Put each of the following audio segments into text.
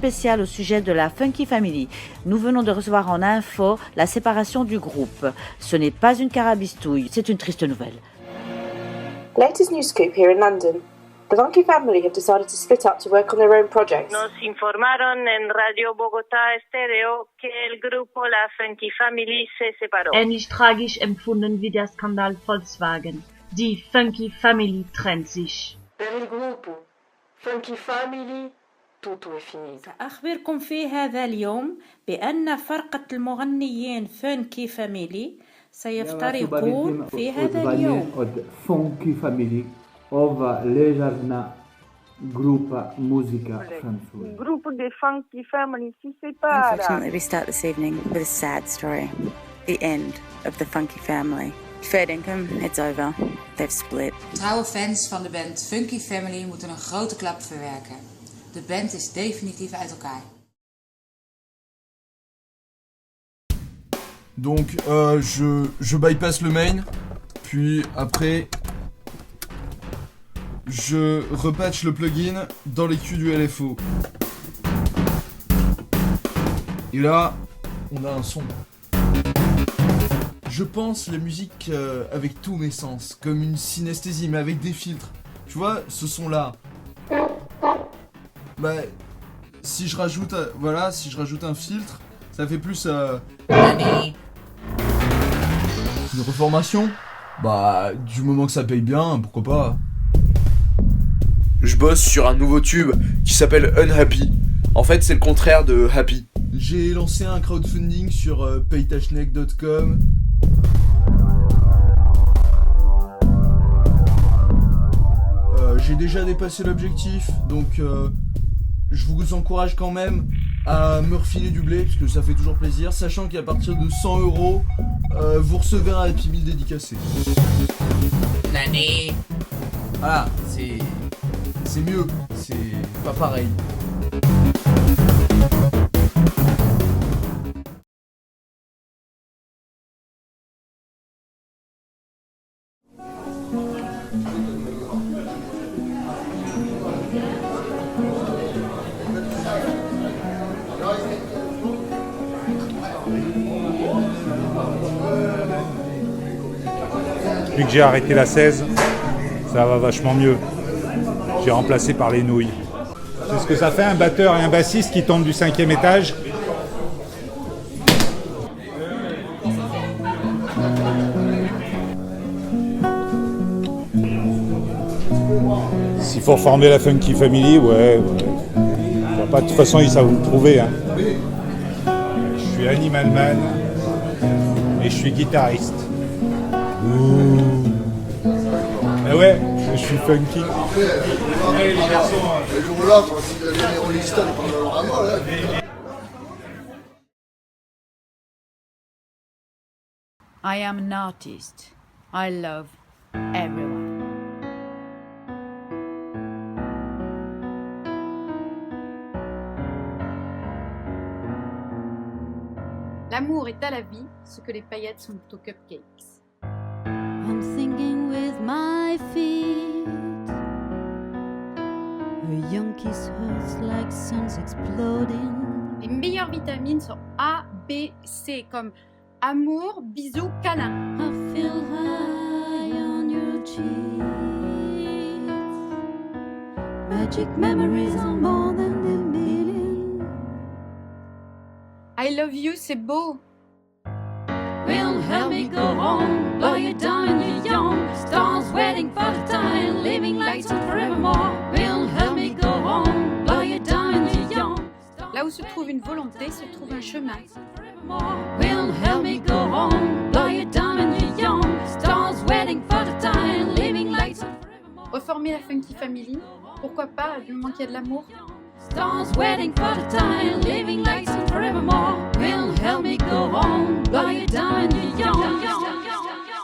spécial au sujet de la Funky Family. Nous venons de recevoir en info la séparation du groupe. Ce n'est pas une carabistouille, c'est une triste nouvelle. Latest news scoop here in London. The Funky Family have decided to split up to work on their own projects. Nos informaron en Radio Bogotá Estéreo que el grupo La Funky Family se separó. Ähnlich tragisch empfunden wie der Skandal Volkswagen. Die Funky Family trennt sich. Per il gruppo Funky Family tutto è finito. أخبركم في هذا اليوم بأن فرقة المغنيين فانكي فاميلي سيفترقون في هذا اليوم. Funky Family ova leżarna grupa muzyka francuska. Il gruppo dei Funky Family si separa. Unfortunately, we start this evening with a sad story. The end of the Funky Family. Fair income, it's over. They've split. Trouwe fans van de band Funky Family moeten een grote klap verwerken. De band is definitief uit elkaar. Donc je bypasse le main, puis après je repatch le plugin dans les culs du LFO. Et là, on a un son. Je pense la musique avec tous mes sens, comme une synesthésie, mais avec des filtres. Tu vois, ce son-là. Bah, si je rajoute un filtre, ça fait plus une reformation. Bah, du moment que ça paye bien, pourquoi pas. Je bosse sur un nouveau tube qui s'appelle Unhappy. En fait, c'est le contraire de Happy. J'ai lancé un crowdfunding sur paytashnek.com. J'ai déjà dépassé l'objectif, donc je vous encourage quand même à me refiler du blé, parce que ça fait toujours plaisir, sachant qu'à partir de 100€, vous recevez un Happy Meal dédicacé. Nani. Voilà, c'est mieux, c'est pas pareil. Depuis que j'ai arrêté la 16, ça va vachement mieux. J'ai remplacé par les nouilles. C'est ce que ça fait un batteur et un bassiste qui tombent du 5e étage. S'il faut reformer la Funky Family, ouais. Pas, de toute façon, ça va vous le prouver. Hein. Je suis Animal Man et je suis guitariste. Ah ouais, je suis funky. I am an artist. I love everyone. L'amour est à la vie ce que les paillettes sont aux cupcakes. I'm thinking with my feet. A young kiss hurts like suns exploding. Les meilleures vitamines sont A, B, C, comme amour, bisous, câlin. I feel high on your cheeks. Magic memories are more than a million. I love you, c'est beau. Will help me go home, blow you down and you're young. Stars waiting for the time, living lights on forevermore. Will help me go home, blow you down and you're young. Là où se trouve une volonté, se trouve un chemin. Will help me go home, blow you down and you're young. Stars waiting for the time, living lights on forevermore. Reformer la Funky Family, pourquoi pas, du moment qu'il y a de l'amour. Stars waiting for the time, living lights on forevermore. Will help me go home, blow you down and you're young.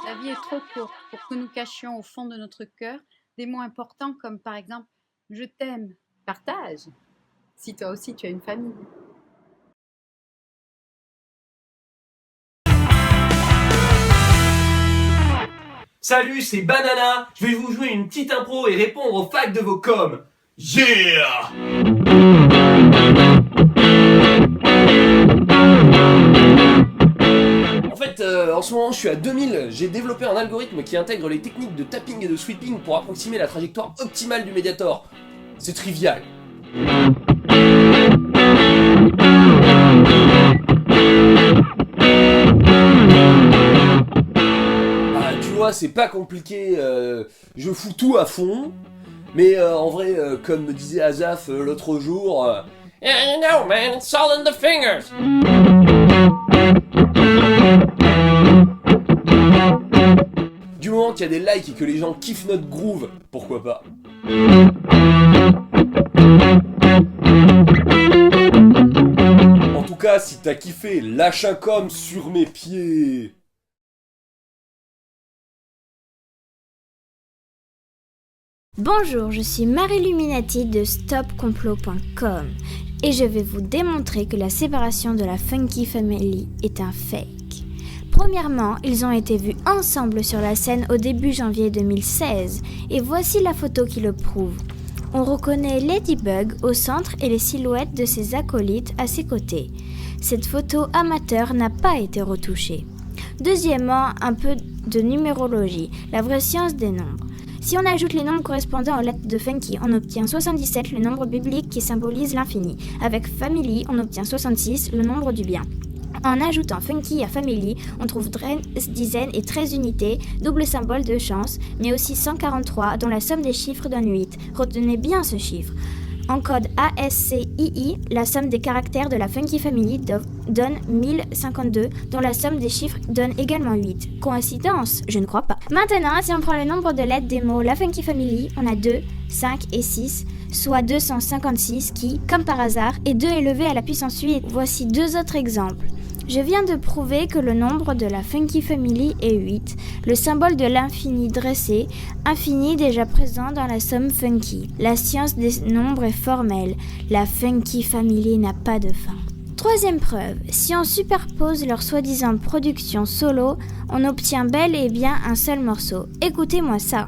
La vie est trop courte pour que nous cachions au fond de notre cœur des mots importants comme par exemple « je t'aime », partage, si toi aussi tu as une famille. Salut, c'est Banana. Je vais vous jouer une petite impro et répondre aux facs de vos coms. Yeah! ce moment, je suis à 2000. J'ai développé un algorithme qui intègre les techniques de tapping et de sweeping pour approximer la trajectoire optimale du Mediator. C'est trivial. Tu vois, c'est pas compliqué. Je fous tout à fond. Mais en vrai, comme me disait Azaf l'autre jour... Yeah, you know, man, it's all in the fingers. Du moment qu'il y a des likes et que les gens kiffent notre groove, pourquoi pas. En tout cas, si t'as kiffé, lâche un com sur mes pieds. Bonjour, je suis Marie Luminati de stopcomplot.com et je vais vous démontrer que la séparation de la Funky Family est un fake. Premièrement, ils ont été vus ensemble sur la scène au début janvier 2016 et voici la photo qui le prouve. On reconnaît Ladybug au centre et les silhouettes de ses acolytes à ses côtés. Cette photo amateur n'a pas été retouchée. Deuxièmement, un peu de numérologie, la vraie science des nombres. Si on ajoute les nombres correspondant aux lettres de Funky, on obtient 77, le nombre biblique qui symbolise l'infini. Avec Family, on obtient 66, le nombre du bien. En ajoutant Funky à Family, on trouve 13 dizaines et 13 unités, double symbole de chance, mais aussi 143, dont la somme des chiffres donne 8. Retenez bien ce chiffre. En code ASCII, la somme des caractères de la Funky Family donne 1052, dont la somme des chiffres donne également 8. Coïncidence? Je ne crois pas. Maintenant, si on prend le nombre de lettres des mots La Funky Family, on a 2, 5 et 6, soit 256 qui, comme par hasard, est 2 élevé à la puissance 8. Voici deux autres exemples. Je viens de prouver que le nombre de la Funky Family est 8, le symbole de l'infini dressé, infini déjà présent dans la somme Funky. La science des nombres est formelle, la Funky Family n'a pas de fin. Troisième preuve, si on superpose leur soi-disant production solo, on obtient bel et bien un seul morceau. Écoutez-moi ça.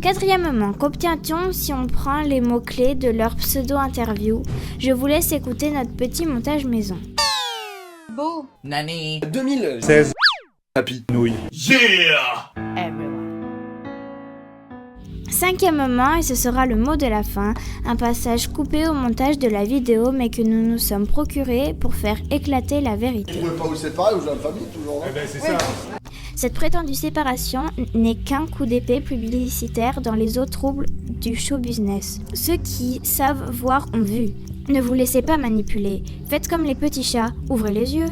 Quatrièmement, qu'obtient-on si on prend les mots-clés de leur pseudo-interview? Je vous laisse écouter notre petit montage maison. Beau. Nani. 2016. Happy. Nouille. Yeah. Cinquièmement, et ce sera le mot de la fin, un passage coupé au montage de la vidéo mais que nous nous sommes procurés pour faire éclater la vérité. Vous pouvez pas vous séparer, vous avez la famille toujours. Eh ben c'est ça. Cette prétendue séparation n'est qu'un coup d'épée publicitaire dans les eaux troubles du show business. Ceux qui savent voir ont vu. Ne vous laissez pas manipuler. Faites comme les petits chats, ouvrez les yeux.